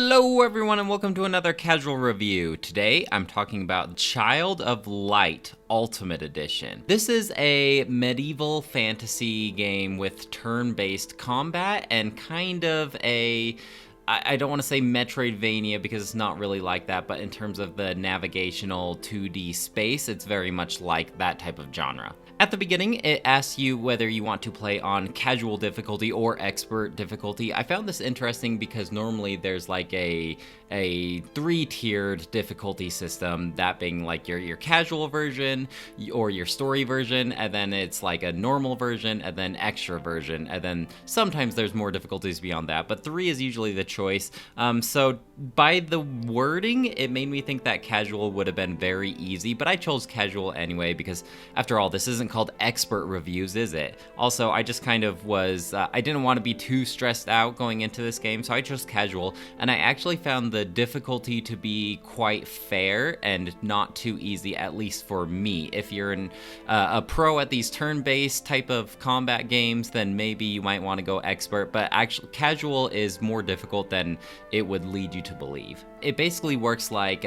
Hello everyone and welcome to another casual review. Today I'm talking about Child of Light Ultimate Edition. This is a medieval fantasy game with turn-based combat and kind of a I don't want to say Metroidvania because it's not really like that, but in terms of the navigational 2D space, it's very much like that type of genre. At the beginning, it asks you whether you want to play on casual difficulty or expert difficulty. I found this interesting because normally there's like a three-tiered difficulty system, that being like your casual version or your story version, and then it's like a normal version and then extra version, and then sometimes there's more difficulties beyond that, but 3 is usually the choice. So by the wording, it made me think that casual would have been very easy, but I chose casual anyway because after all, this isn't called expert reviews, is it? Also, I just kind of was, I didn't want to be too stressed out going into this game, so I chose casual, and I actually found the difficulty to be quite fair and not too easy, at least for me. If you're a pro at these turn-based type of combat games, then maybe you might want to go expert, but actually casual is more difficult than it would lead you to believe. It basically works like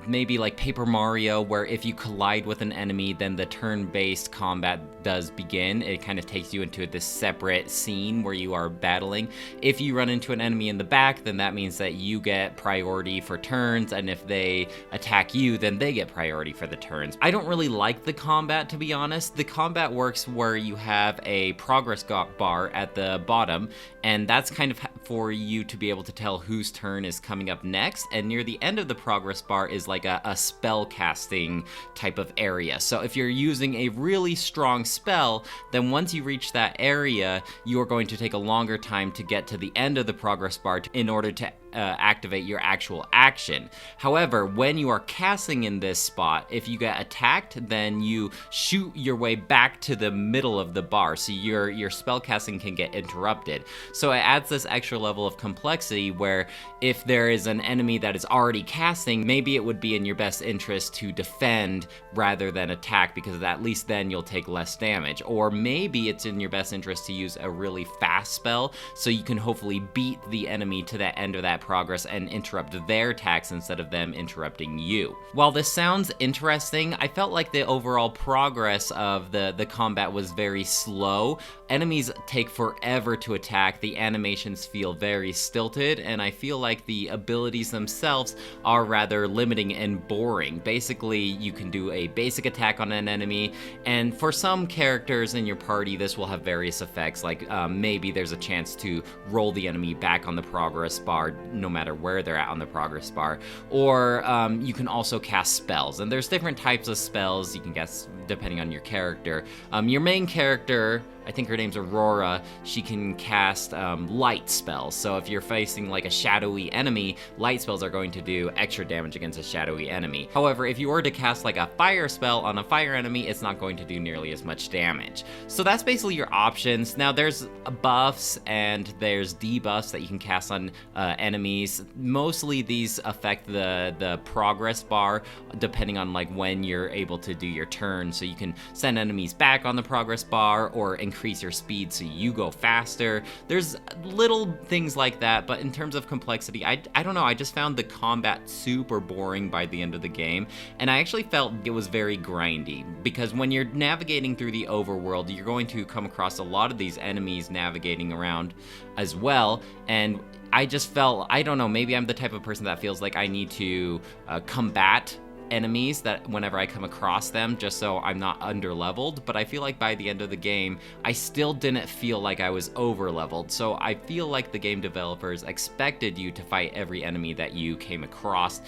maybe like Paper Mario, where if you collide with an enemy, then the turn-based combat does begin. It kind of takes you into this separate scene where you are battling. If you run into an enemy in the back, then that means that you get priority for turns, and if they attack you, then they get priority for the turns. I don't really like the combat, to be honest. The combat works where you have a progress bar at the bottom, and that's kind of for you to be able to tell whose turn is coming up next, and near the end of the progress bar is like a spell casting type of area. So if you're using a really strong spell, then once you reach that area, you are going to take a longer time to get to the end of the progress bar in order to activate your actual action. However, when you are casting in this spot, if you get attacked, then you shoot your way back to the middle of the bar, so your spell casting can get interrupted. So it adds this extra level of complexity where if there is an enemy that is already casting, maybe it would be in your best interest to defend rather than attack, because at least then you'll take less damage. Or maybe it's in your best interest to use a really fast spell so you can hopefully beat the enemy to that end of that progress and interrupt their attacks instead of them interrupting you. While this sounds interesting, I felt like the overall progress of the combat was very slow. Enemies take forever to attack, the animations feel very stilted, and I feel like the abilities themselves are rather limiting and boring. Basically, you can do a basic attack on an enemy, and for some characters in your party, this will have various effects, like maybe there's a chance to roll the enemy back on the progress bar no matter where they're at on the progress bar, or you can also cast spells, and there's different types of spells you can cast depending on your character. Your main character, I think her name's Aurora, she can cast light spells. So if you're facing like a shadowy enemy, light spells are going to do extra damage against a shadowy enemy. However, if you were to cast like a fire spell on a fire enemy, it's not going to do nearly as much damage. So that's basically your options. Now there's buffs and there's debuffs that you can cast on enemies. Mostly these affect the progress bar depending on like when you're able to do your turn. So you can send enemies back on the progress bar or increase your speed so you go faster. There's little things like that, but in terms of complexity, I don't know, I just found the combat super boring by the end of the game, and I actually felt it was very grindy, because when you're navigating through the overworld, you're going to come across a lot of these enemies navigating around as well, and I just felt, I don't know, maybe I'm the type of person that feels like I need to combat enemies that whenever I come across them, just so I'm not under-leveled, but I feel like by the end of the game, I still didn't feel like I was over-leveled, so I feel like the game developers expected you to fight every enemy that you came across,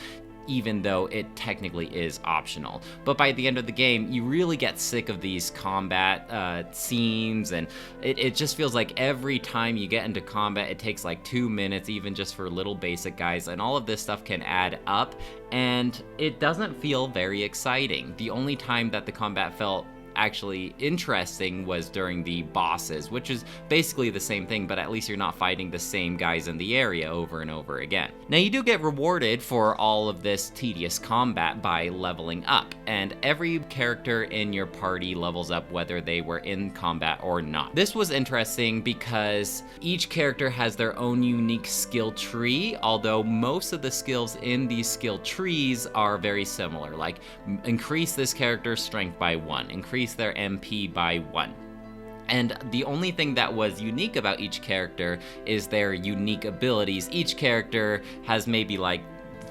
even though it technically is optional. But by the end of the game, you really get sick of these combat scenes, and it just feels like every time you get into combat, it takes like 2 minutes, even just for little basic guys, and all of this stuff can add up, and it doesn't feel very exciting. The only time that the combat felt actually interesting was during the bosses, which is basically the same thing, but at least you're not fighting the same guys in the area over and over again. Now, you do get rewarded for all of this tedious combat by leveling up. and every character in your party levels up whether they were in combat or not. This was interesting because each character has their own unique skill tree, although most of the skills in these skill trees are very similar, like increase this character's strength by 1, increase their MP by 1. And the only thing that was unique about each character is their unique abilities. Each character has maybe like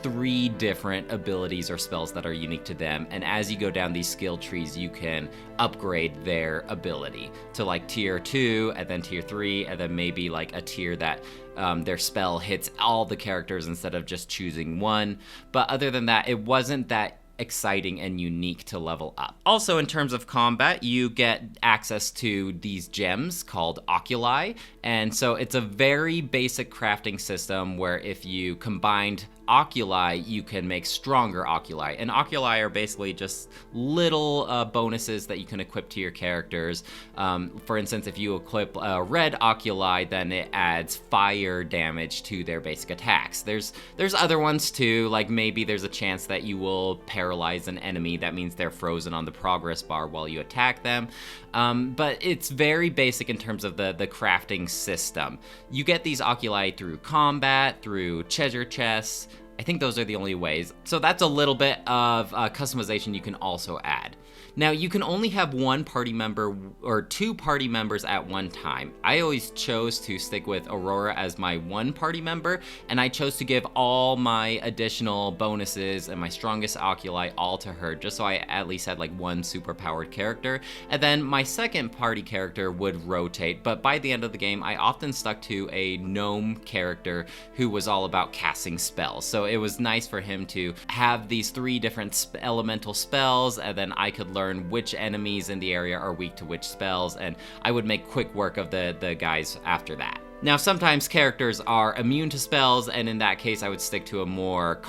3 different abilities or spells that are unique to them, and as you go down these skill trees you can upgrade their ability to like tier 2 and then tier 3 and then maybe like a tier that their spell hits all the characters instead of just choosing one. But other than that, it wasn't that exciting and unique to level up. Also, in terms of combat, you get access to these gems called oculi, and so it's a very basic crafting system where if you combined oculi, you can make stronger oculi. And oculi are basically just little bonuses that you can equip to your characters. For instance, if you equip a red oculi, then it adds fire damage to their basic attacks. There's other ones too, like maybe there's a chance that you will paralyze an enemy. That means they're frozen on the progress bar while you attack them. But it's very basic in terms of the crafting system. You get these oculi through combat, through treasure chests. I think those are the only ways. So that's a little bit of customization you can also add. Now, you can only have 1 party member or 2 party members at one time. I always chose to stick with Aurora as my 1 party member, and I chose to give all my additional bonuses and my strongest oculi all to her, just so I at least had like 1 super powered character. And then my second party character would rotate, but by the end of the game, I often stuck to a gnome character who was all about casting spells. So it was nice for him to have these 3 different elemental spells, and then I could learn which enemies in the area are weak to which spells, and I would make quick work of the guys after that. Now, sometimes characters are immune to spells, and in that case, I would stick to a more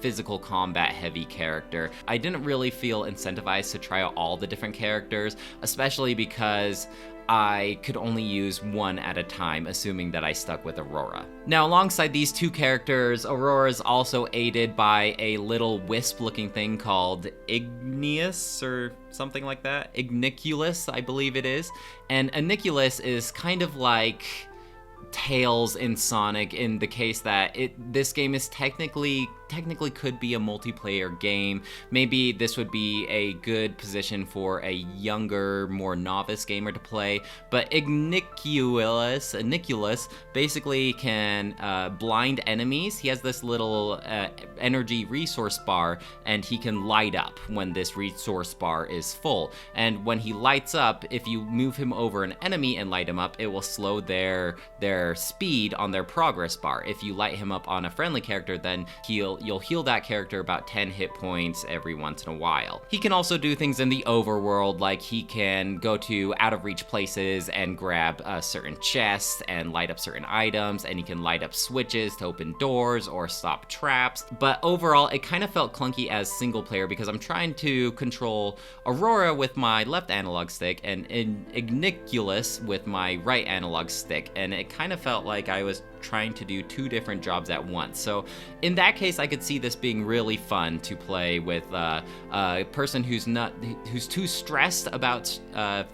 physical combat heavy character. I didn't really feel incentivized to try out all the different characters, especially because I could only use 1 at a time, assuming that I stuck with Aurora. Now, alongside these 2 characters, Aurora is also aided by a little wisp-looking thing called Igneous, or something like that. Igniculus, I believe it is. And Igniculus is kind of like Tails in Sonic, in the case that this game is technically could be a multiplayer game. Maybe this would be a good position for a younger, more novice gamer to play, but Igniculus basically can blind enemies. He has this little energy resource bar, and he can light up when this resource bar is full. And when he lights up, if you move him over an enemy and light him up, it will slow their speed on their progress bar. If you light him up on a friendly character, then you'll heal that character about 10 hit points every once in a while. He can also do things in the overworld, like he can go to out of reach places and grab certain chests and light up certain items, and he can light up switches to open doors or stop traps. But overall, it kind of felt clunky as single player because I'm trying to control Aurora with my left analog stick and Igniculus with my right analog stick, and it kind of felt like I was trying to do 2 different jobs at once. So in that case, I could see this being really fun to play with a person who's too stressed about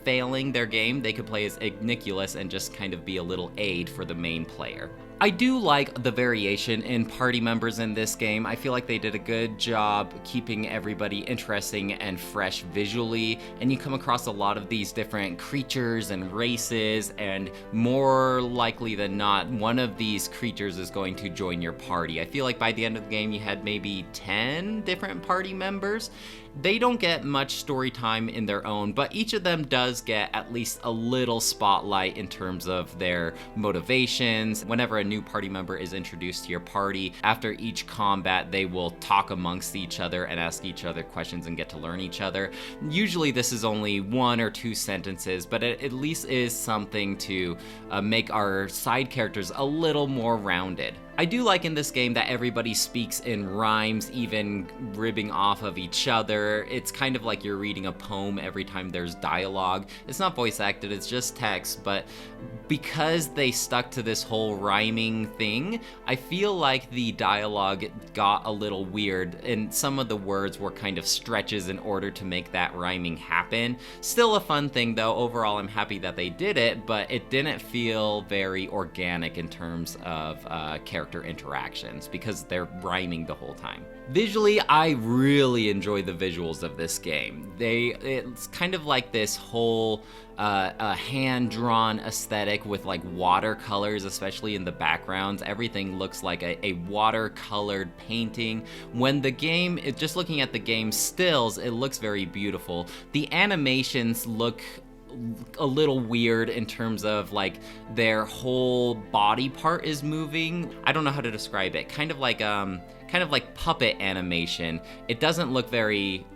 failing their game. They could play as Igniculus and just kind of be a little aid for the main player. I do like the variation in party members in this game. I feel like they did a good job keeping everybody interesting and fresh visually, and you come across a lot of these different creatures and races, and more likely than not, one of these creatures is going to join your party. I feel like by the end of the game, you had maybe 10 different party members. They don't get much story time in their own, but each of them does get at least a little spotlight in terms of their motivations. Whenever a new party member is introduced to your party, after each combat, they will talk amongst each other and ask each other questions and get to learn each other. Usually this is only 1 or 2 sentences, but it at least is something to make our side characters a little more rounded. I do like in this game that everybody speaks in rhymes, even ribbing off of each other. It's kind of like you're reading a poem every time there's dialogue. It's not voice acted, it's just text, but because they stuck to this whole rhyming thing, I feel like the dialogue got a little weird, and some of the words were kind of stretches in order to make that rhyming happen. Still a fun thing though. Overall, I'm happy that they did it, but it didn't feel very organic in terms of character interactions because they're rhyming the whole time. Visually, I really enjoy the visuals of this game. It's kind of like this whole hand-drawn aesthetic with like watercolors, especially in the backgrounds. Everything looks like a watercolored painting. When the game, just looking at the game stills, it looks very beautiful. The animations look a little weird in terms of like their whole body part is moving. I don't know how to describe it. Kind of like puppet animation. It doesn't look very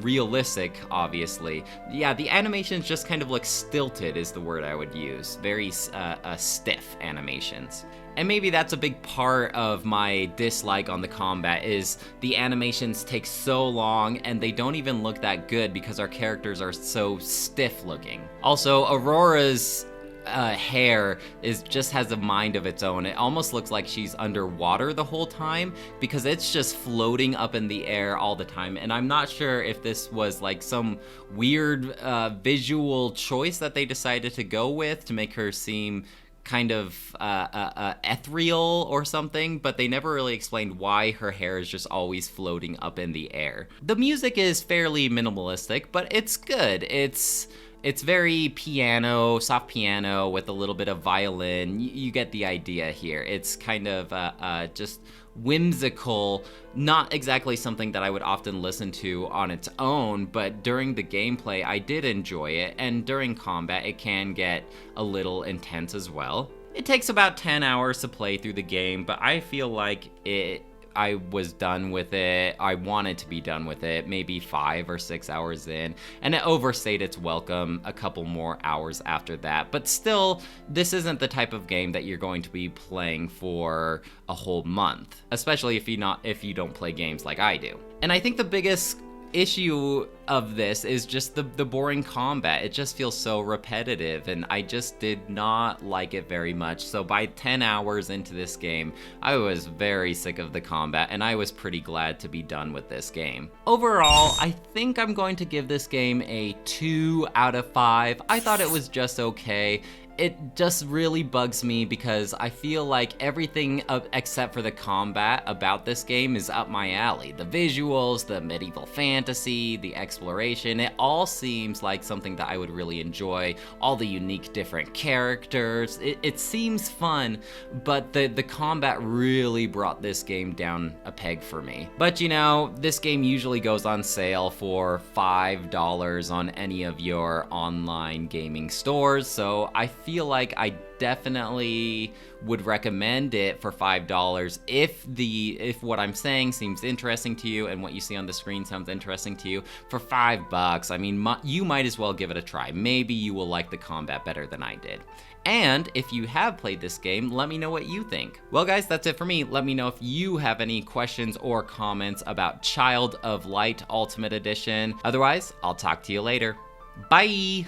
realistic, obviously. Yeah, the animations just kind of look stilted is the word I would use. Very stiff animations. And maybe that's a big part of my dislike on the combat is the animations take so long and they don't even look that good because our characters are so stiff looking. Also, Aurora's hair just has a mind of its own. It almost looks like she's underwater the whole time because it's just floating up in the air all the time. And I'm not sure if this was like some weird visual choice that they decided to go with to make her seem kind of ethereal or something, but they never really explained why her hair is just always floating up in the air. The music is fairly minimalistic, but it's good. It's very piano, soft piano with a little bit of violin. You get the idea here. It's kind of just whimsical, not exactly something that I would often listen to on its own, but during the gameplay, I did enjoy it, and during combat, it can get a little intense as well. It takes about 10 hours to play through the game, but I feel like I was done with it. I wanted to be done with it maybe 5 or 6 hours in, and it overstayed its welcome a couple more hours after that. But still, this isn't the type of game that you're going to be playing for a whole month, especially if you don't play games like I do. And I think the biggest issue of this is just the boring combat. It just feels so repetitive, and I just did not like it very much. So by 10 hours into this game, I was very sick of the combat, and I was pretty glad to be done with this game. Overall, I think I'm going to give this game a 2 out of 5. I thought it was just okay. It just really bugs me because I feel like everything except for the combat about this game is up my alley. The visuals, the medieval fantasy, the exploration, it all seems like something that I would really enjoy. All the unique different characters, it seems fun, but the combat really brought this game down a peg for me. But you know, this game usually goes on sale for $5 on any of your online gaming stores, so I feel like I definitely would recommend it for $5 if what I'm saying seems interesting to you and what you see on the screen sounds interesting to you. For $5, I mean, you might as well give it a try. Maybe you will like the combat better than I did. And if you have played this game, let me know what you think. Well guys, that's it for me. Let me know if you have any questions or comments about Child of Light Ultimate Edition. Otherwise, I'll talk to you later. Bye!